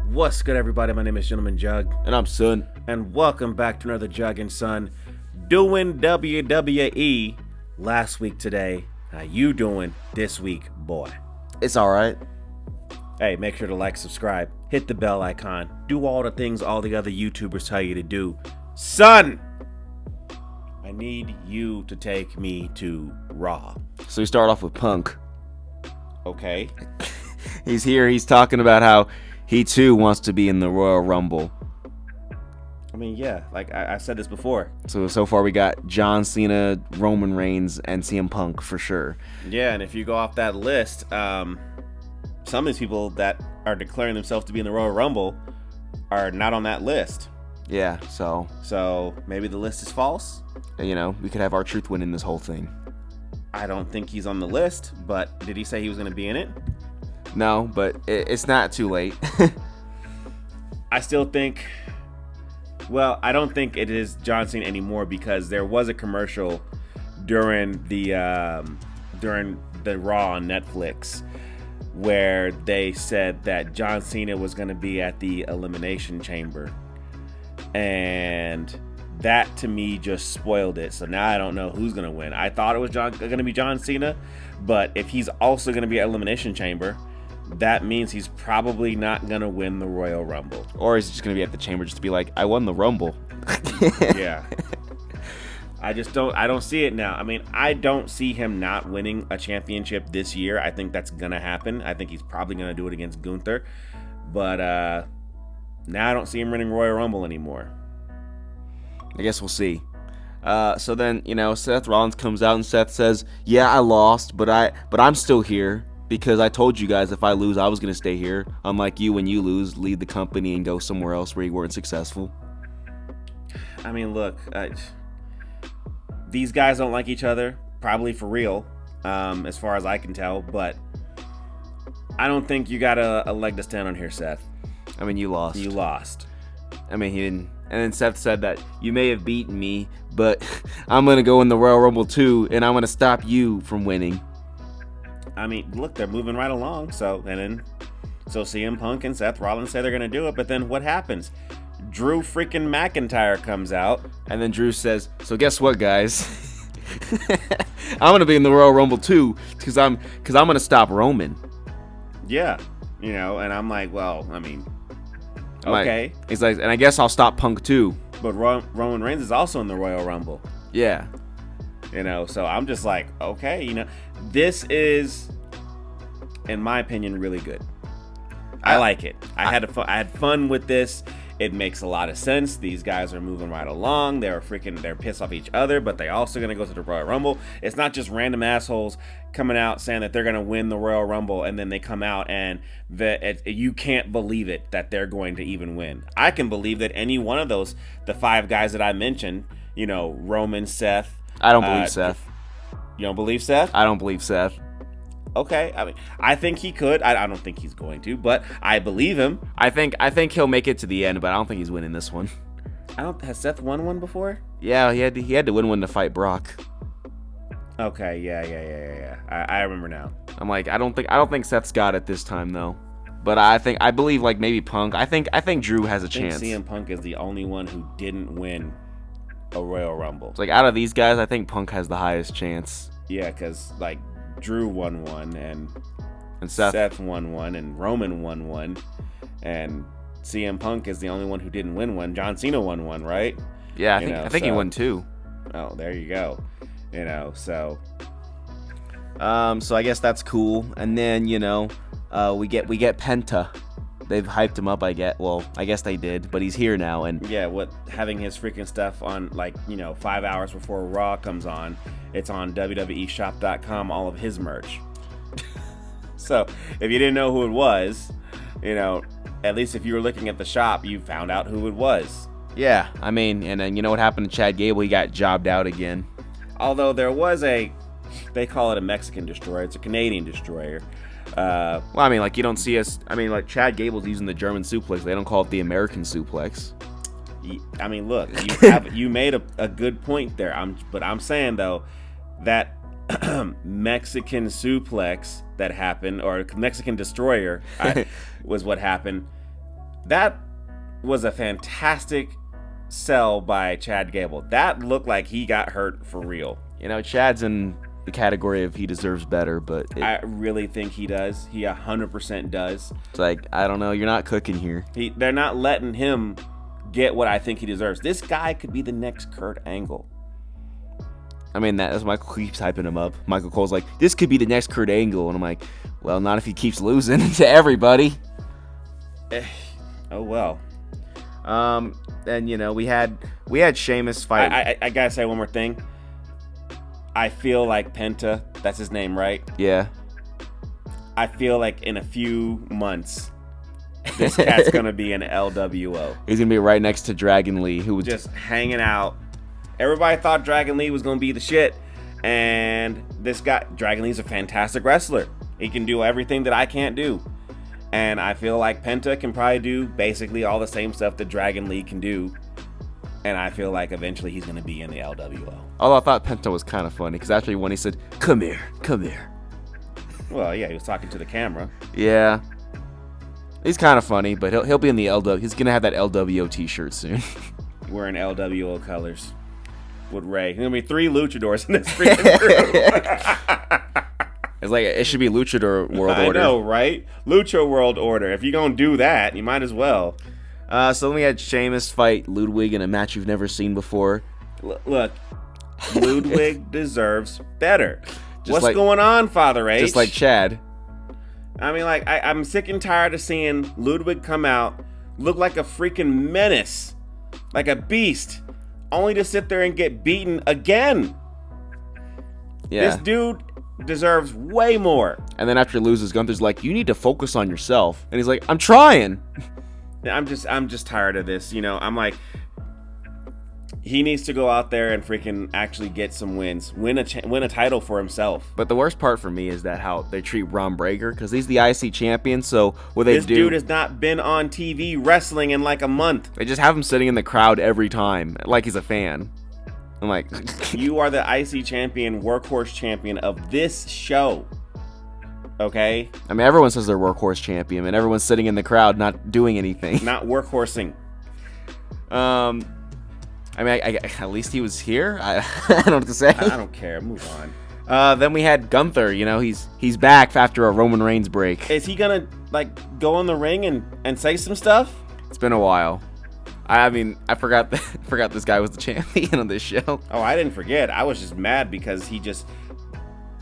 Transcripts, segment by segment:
What's good, everybody? My name is Gentleman.JUGG. And I'm Son. And welcome back to another Jug and Son doing WWE last week today. How you doing this week, boy? It's alright. Hey, make sure to like, subscribe, hit the bell icon, do all the things all the other YouTubers tell you to do. Son, I need you to take me to Raw. So we start off with Punk. Okay. He's here. He's talking about how he too wants to be in the Royal Rumble. I mean, yeah, like I said this before. So far we got John Cena, Roman Reigns, and CM Punk for sure. Yeah, and if you go off that list, some of these people that are declaring themselves to be in the Royal Rumble are not on that list. Yeah, so maybe the list is false. You know, we could have R-Truth win in this whole thing. I don't think he's on the list, but did he say he was going to be in it? No, but it's not too late. I still think, well, I don't think it is John Cena anymore because there was a commercial during the Raw on Netflix where they said that John Cena was going to be at the Elimination Chamber, and that to me just spoiled it. So now I don't know who's going to win. I thought it was going to be John Cena, but if he's also going to be at Elimination Chamber, that means he's probably not going to win the Royal Rumble. Or he's just going to be at the chamber just to be like, I won the Rumble. Yeah. I don't see it now. I mean, I don't see him not winning a championship this year. I think that's going to happen. I think he's probably going to do it against Gunther. But now I don't see him winning Royal Rumble anymore. I guess we'll see. So then, Seth Rollins comes out and Seth says, yeah, I lost, but I'm still here. Because I told you guys if I lose, I was going to stay here. Unlike you, when you lose, leave the company and go somewhere else where you weren't successful. I mean, look, these guys don't like each other, probably for real, as far as I can tell. But I don't think you got a leg to stand on here, Seth. I mean, you lost. You lost. I mean, and then Seth said that you may have beaten me, but I'm going to go in the Royal Rumble too, and I'm going to stop you from winning. I mean, look, they're moving right along. So CM Punk and Seth Rollins say they're going to do it. But then what happens? Drew freaking McIntyre comes out. And then Drew says, so guess what, guys? I'm going to be in the Royal Rumble too because I'm going to stop Roman. Yeah. And I'm like, well, I mean, okay. He's like, and I guess I'll stop Punk too. But Roman Reigns is also in the Royal Rumble. Yeah. So I'm just like, okay, this is, in my opinion, really good. I like it. I had fun with this. It makes a lot of sense. These guys are moving right along. They're pissed off each other, but they also going to go to the Royal Rumble. It's not just random assholes coming out saying that they're going to win the Royal Rumble, and then they come out and you can't believe it that they're going to even win. I can believe that any one of those, the 5 guys that I mentioned, Roman, Seth. I don't believe Seth. You don't believe Seth? I don't believe Seth. Okay, I mean, I think he could. I don't think he's going to, but I believe him. I think he'll make it to the end, but I don't think he's winning this one. Has Seth won one before? Yeah, he had to win one to fight Brock. Okay, yeah. I remember now. I'm like, I don't think Seth's got it this time though. But I believe like maybe Punk. I think Drew has a chance. CM Punk is the only one who didn't win a Royal Rumble. It's like out of these guys, I think Punk has the highest chance. Yeah, because like Drew won one, and Seth won one, and Roman won one, and CM Punk is the only one who didn't win one. John Cena won one, right? Yeah, I think he won 2. Oh, there you go. So I guess that's cool. And then we get Penta. They've hyped him up, I guess they did, but he's here now, and yeah, having his freaking stuff on 5 hours before Raw comes on, it's on WWEshop.com, all of his merch. So if you didn't know who it was, at least if you were looking at the shop, you found out who it was. Yeah, I mean, and then what happened to Chad Gable? He got jobbed out again. Although there was they call it a Mexican destroyer, it's a Canadian destroyer. Well, I mean, you don't see us. I mean, Chad Gable's using the German suplex. They don't call it the American suplex. I mean, look, you made a good point there. I'm saying though that Mexican suplex that happened, or Mexican destroyer was what happened. That was a fantastic sell by Chad Gable. That looked like he got hurt for real. Chad's in the category of he deserves better, but I really think he does. He 100% does. It's like, I don't know, you're not cooking here. They're not letting him get what I think he deserves. This guy could be the next Kurt Angle. I mean, that's Michael keeps hyping him up. Michael Cole's like, this could be the next Kurt Angle, and I'm like, well, not if he keeps losing to everybody. Oh well. And we had Sheamus fight. I gotta say one more thing. I feel like Penta, that's his name, right? Yeah. I feel like in a few months, this cat's gonna be an LWO. He's gonna be right next to Dragon Lee, who was just hanging out. Everybody thought Dragon Lee was gonna be the shit, and this guy, Dragon Lee's a fantastic wrestler. He can do everything that I can't do, and I feel like Penta can probably do basically all the same stuff that Dragon Lee can do. And I feel like eventually he's going to be in the LWO. Although I thought Penta was kind of funny, because actually when he said, come here. Well, yeah, he was talking to the camera. Yeah. He's kind of funny, but he'll be in the LW. He's going to have that LWO t-shirt soon. Wearing LWO colors with Ray. There's going to be 3 luchadors in this freaking group. It's like, it should be Luchador World Order. I know, right? Lucha World Order. If you're going to do that, you might as well. So then we had Sheamus fight Ludwig in a match you've never seen before. Look, Ludwig deserves better. What's going on, Father H? Just like Chad. I mean, like, I'm sick and tired of seeing Ludwig come out, look like a freaking menace, like a beast, only to sit there and get beaten again. Yeah. This dude deserves way more. And then after he loses, Gunther's like, you need to focus on yourself. And he's like, I'm trying. I'm just tired of this. I'm like, he needs to go out there and freaking actually get some wins, win a title for himself. But the worst part for me is that how they treat Braun Breaker, because he's the IC champion. So what they do? This dude has not been on TV wrestling in like a month. They just have him sitting in the crowd every time, like he's a fan. I'm like, you are the IC champion, workhorse champion of this show. Okay? I mean, everyone says they're workhorse champion, and everyone's sitting in the crowd not doing anything. Not workhorsing. I mean, at least he was here. I don't know what to say. I don't care. Move on. Then we had Gunther. He's back after a Roman Reigns break. Is he gonna go in the ring and say some stuff? It's been a while. I mean, I forgot this guy was the champion on this show. Oh, I didn't forget. I was just mad because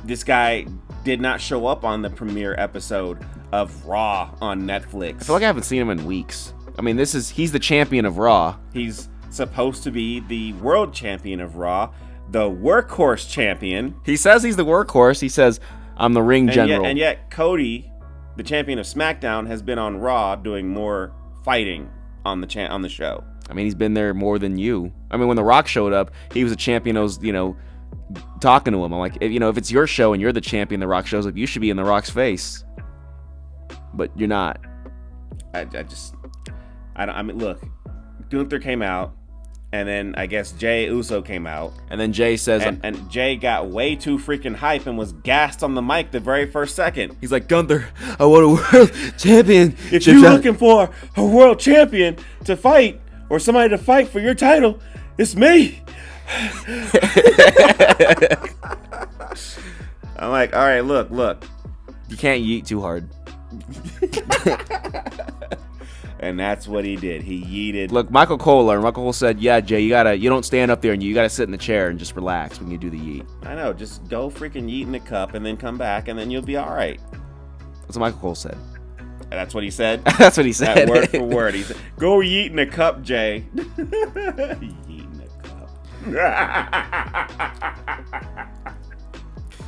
this guy did not show up on the premiere episode of Raw on Netflix. I feel like I haven't seen him in weeks. I mean, he's the champion of Raw. He's supposed to be the world champion of Raw, the workhorse champion. He says he's the workhorse. He says, I'm the ring general. And yet Cody, the champion of SmackDown, has been on Raw doing more fighting on the show. I mean, he's been there more than you. I mean, when The Rock showed up, he was a champion. I was, talking to him. I'm like, if it's your show and you're the champion, The Rock shows up, you should be in The Rock's face. But you're not. I mean, look, Gunther came out, and then I guess Jey Uso came out. And then Jey says... And Jey got way too freaking hype and was gassed on the mic the very first second. He's like, Gunther, I want a world champion. If you're looking for a world champion to fight, or somebody to fight for your title, it's me. I'm like, all right, look. You can't yeet too hard. And that's what he did. He yeeted. Look, Michael Cole said, yeah, Jey, you don't stand up there and you gotta sit in the chair and just relax when you do the yeet. I know, just go freaking yeet in the cup and then come back and then you'll be all right. That's what Michael Cole said. That's what he said? That's what he said. That word for word. He said, go yeet in a cup, Jey. Yeet in a cup.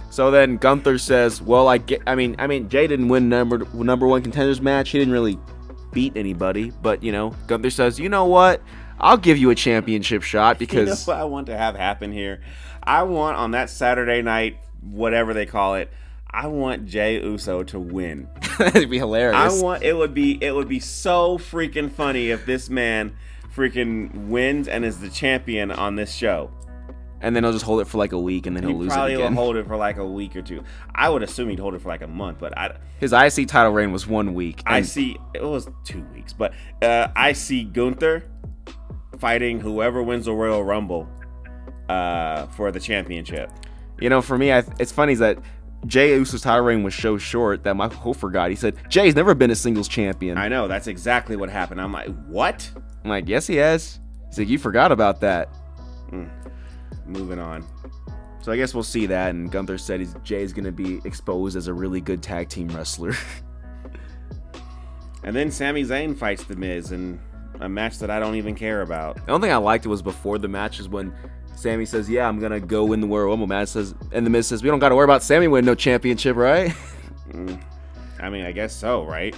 So then Gunther says, well, I mean, Jey didn't win number one contenders match. He didn't really beat anybody. But, Gunther says, you know what? I'll give you a championship shot because... You know what I want to have happen here? I want on that Saturday night, whatever they call it, I want Jey Uso to win. That'd be hilarious. It would be so freaking funny if this man freaking wins and is the champion on this show. And then he'll just hold it for like a week, and then he'll lose it Probably again. will hold it for like a week or two. I would assume he'd hold it for like a month, but his IC title reign was 1 week. I see it was 2 weeks, but I see Gunther fighting whoever wins the Royal Rumble for the championship. You know, for me, it's funny is that Jey Uso's title reign was so short that Michael Cole forgot. He said, Jay's never been a singles champion. I know, that's exactly what happened. I'm like, what? I'm like, yes, he has. He's like, you forgot about that. Moving on. So I guess we'll see that. And Gunther said Jay's going to be exposed as a really good tag team wrestler. And then Sami Zayn fights The Miz in a match that I don't even care about. The only thing I liked was before the match is when Sammy says, yeah, I'm going to go win the Royal Rumble match. And The Miz says, we don't got to worry about Sammy winning no championship, right? I mean, I guess so, right?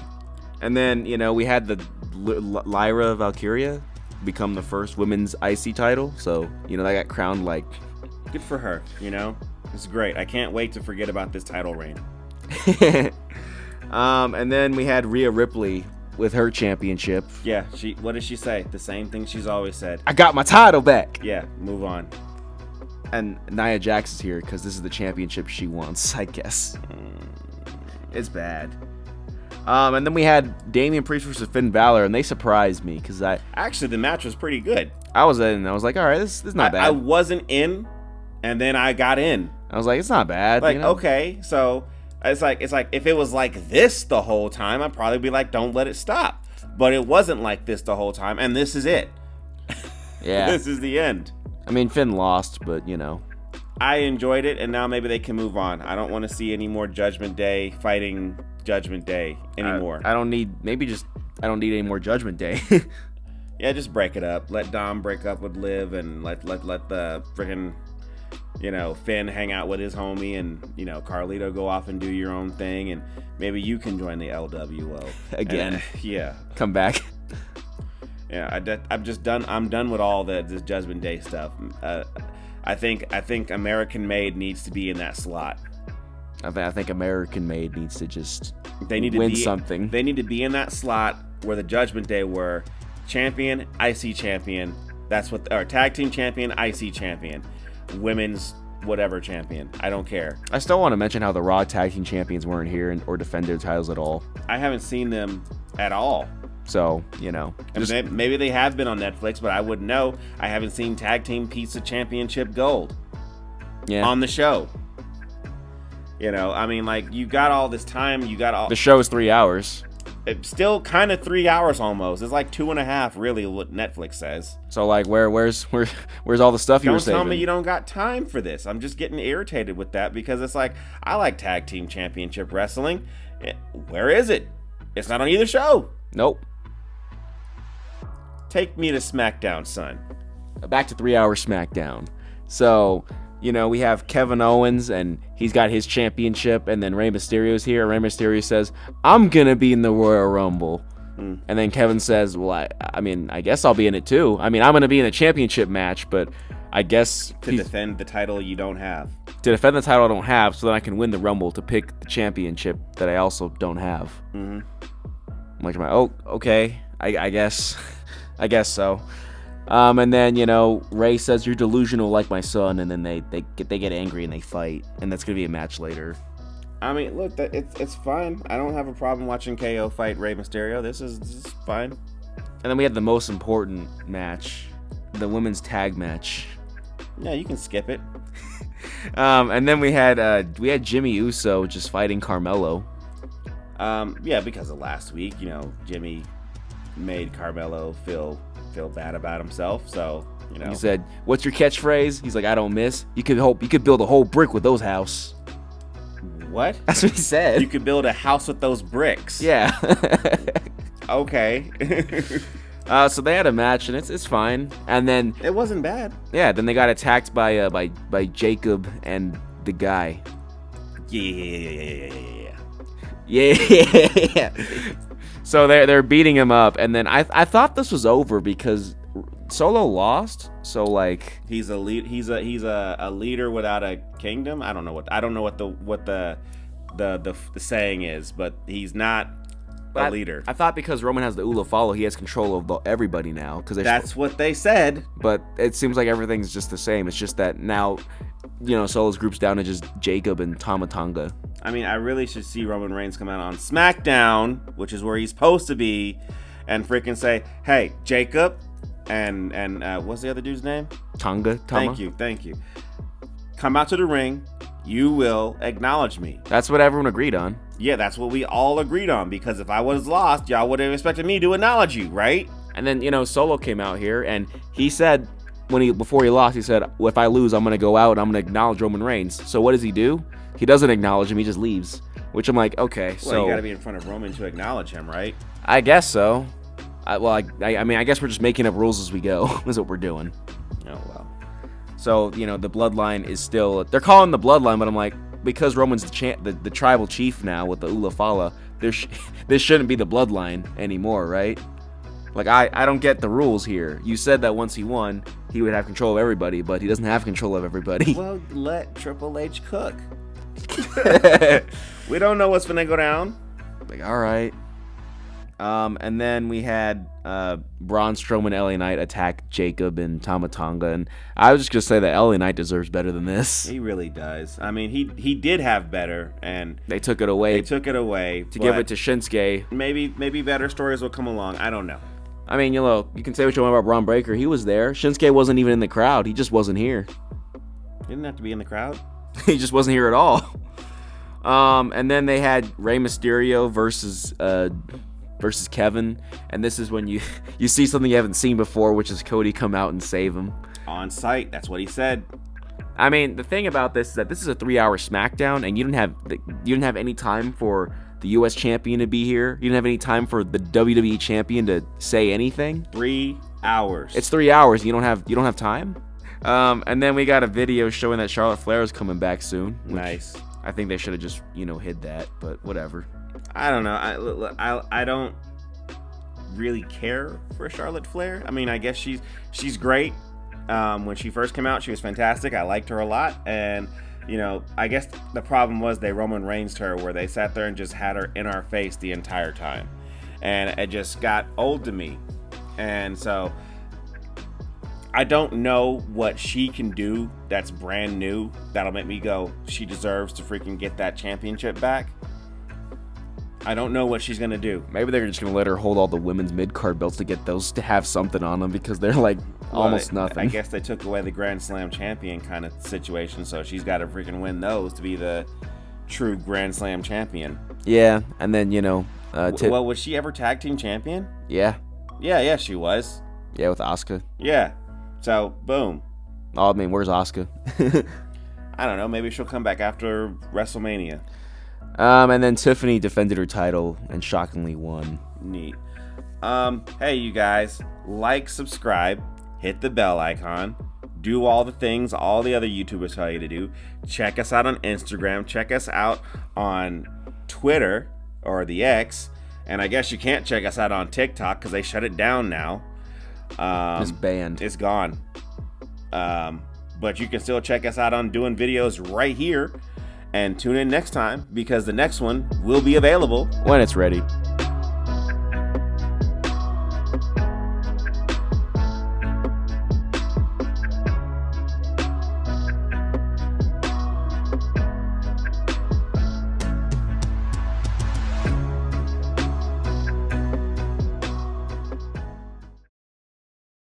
And then, you know, we had the Lyra Valkyria become the first women's IC title. So, you know, that got crowned like... Good for her, you know? It's great. I can't wait to forget about this title reign. And then we had Rhea Ripley with her championship. Yeah, what did she say? The same thing she's always said. I got my title back. Yeah, move on. And Nia Jax is here because this is the championship she wants, I guess. It's bad. And then we had Damian Priest versus Finn Balor, and they surprised me because actually the match was pretty good. I was in, I was like, all right, this is not bad. I wasn't in, and then I got in. I was like, it's not bad. Like, you know? okay, so it's like if it was like this the whole time, I'd probably be like, don't let it stop. But it wasn't like this the whole time, and this is it. Yeah. This is the end. I mean, Finn lost, but you know. I enjoyed it, and now maybe they can move on. I don't want to see any more Judgment Day fighting Judgment Day anymore. I don't need any more Judgment Day. Yeah, just break it up. Let Dom break up with Liv, and let the freaking, you know, Finn hang out with his homie, and, you know, Carlito go off and do your own thing, and maybe you can join the LWO again. Yeah, come back. Yeah, I'm just done. I'm done with all this Judgment Day stuff. I think American Made needs to be in that slot. I think American Made needs to just win something. They need to be in that slot where the Judgment Day were champion, IC champion. That's what, or tag team champion, IC champion, women's whatever champion. I don't care. I still want to mention how the Raw tag team champions weren't here or defend their titles at all. I haven't seen them at all. So, you know. Maybe they have been on Netflix, but I wouldn't know. I haven't seen Tag Team Pizza Championship Gold on the show. You know, I mean, like, you got all this time. You got all... The show is 3 hours. It's still kind of 3 hours almost. It's like 2.5, really, what Netflix says. So, like, where's all the stuff you were saving? Don't tell me you don't got time for this. I'm just getting irritated with that because it's like, I like Tag Team Championship Wrestling. Where is it? It's not on either show. Nope. Take me to Smackdown, son. Back to 3 hour Smackdown. So, you know, we have Kevin Owens, and he's got his championship, and then Rey Mysterio's here. Rey Mysterio says, I'm going to be in the Royal Rumble. And then Kevin says, well, I mean, I guess I'll be in it too. I mean, I'm going to be in a championship match, but I guess... To defend the title you don't have. To defend the title I don't have, so that I can win the Rumble to pick the championship that I also don't have. I'm like, oh, okay, I guess... I guess so. And then, you know, Ray says you're delusional like my son, and then they get angry and they fight, and that's gonna be a match later. I mean, look, it's fine. I don't have a problem watching KO fight Rey Mysterio. This is fine. And then we had the most important match, the women's tag match. Yeah, you can skip it. And then we had Jimmy Uso just fighting Carmelo. Yeah, because of last week, you know, Jimmy made Carmelo feel bad about himself, so, you know. He said, what's your catchphrase? He's like, I don't miss. You could build a whole brick with those house. What? That's what he said. You could build a house with those bricks. Yeah. Okay. So they had a match, and it's fine. And then it wasn't bad. Yeah, then they got attacked by Jacob and the guy. Yeah. So they're beating him up, and then I thought this was over because Solo lost. So like he's a leader without a kingdom. I don't know what the saying is, but he's not a leader. I thought because Roman has the Ula follow, he has control of everybody now. That's what they said. But it seems like everything's just the same. It's just that now, Solo's group's down to just Jacob and Tama Tonga. I mean, I really should see Roman Reigns come out on Smackdown, which is where he's supposed to be, and freaking say, "Hey, Jacob, and what's the other dude's name? Tama. Thank you. Come out to the ring. You will acknowledge me." That's what everyone agreed on. Yeah, that's what we all agreed on, because if I was lost, y'all would have expected me to acknowledge you, right? And then, Solo came out here, and he said, before he lost, he said, "If I lose, I'm going to go out and I'm going to acknowledge Roman Reigns." So what does he do? He doesn't acknowledge him, he just leaves. Which I'm like, okay, so... Well, you got to be in front of Roman to acknowledge him, right? I guess so. I guess we're just making up rules as we go, is what we're doing. Oh, well. So, the bloodline is still... They're calling the bloodline, but I'm like, because Roman's the tribal chief now with the Ula Fala, this shouldn't be the bloodline anymore, right? Like, I don't get the rules here. You said that once he won, he would have control of everybody, but he doesn't have control of everybody. Well, let Triple H cook. We don't know what's gonna go down. Like, all right. And then we had Braun Strowman, LA Knight attack Jacob and Tama Tonga, and I was just gonna say that LA Knight deserves better than this. He really does. I mean, he did have better, and they took it away. to give it to Shinsuke. Maybe better stories will come along. I don't know. I mean, you can say what you want about Braun Breaker. He was there. Shinsuke wasn't even in the crowd. He just wasn't here. He didn't have to be in the crowd. He just wasn't here at all. And then they had Rey Mysterio versus Kevin, and this is when you see something you haven't seen before, which is Cody come out and save him on site. That's what he said. I mean, the thing about this is that this is a 3-hour SmackDown, and you didn't have any time for the U.S. champion to be here. You didn't have any time for the WWE champion to say anything. 3 hours. It's 3 hours. You don't have time. And then we got a video showing that Charlotte Flair is coming back soon. Nice. I think they should have just hid that, but whatever. I don't know. I don't really care for Charlotte Flair. I mean, I guess she's great. When she first came out, she was fantastic. I liked her a lot, and I guess the problem was they Roman Reigns her, where they sat there and just had her in our face the entire time, and it just got old to me. And so I don't know what she can do that's brand new that'll make me go, she deserves to freaking get that championship back. I don't know what she's going to do. Maybe they're just going to let her hold all the women's mid-card belts to get those to have something on them, because they're like almost nothing. I guess they took away the Grand Slam champion kind of situation, so she's got to freaking win those to be the true Grand Slam champion. Yeah, and then, well, was she ever tag team champion? Yeah. Yeah, she was. Yeah, with Asuka. Yeah. So, boom. Oh, I mean, where's Asuka? I don't know. Maybe she'll come back after WrestleMania. And then Tiffany defended her title and shockingly won. Neat. Hey, you guys. Like, subscribe, hit the bell icon, do all the things all the other YouTubers tell you to do. Check us out on Instagram. Check us out on Twitter, or the X. And I guess you can't check us out on TikTok because they shut it down now. It's banned. It's gone. But you can still check us out on doing videos right here. And tune in next time, because the next one will be available when it's ready.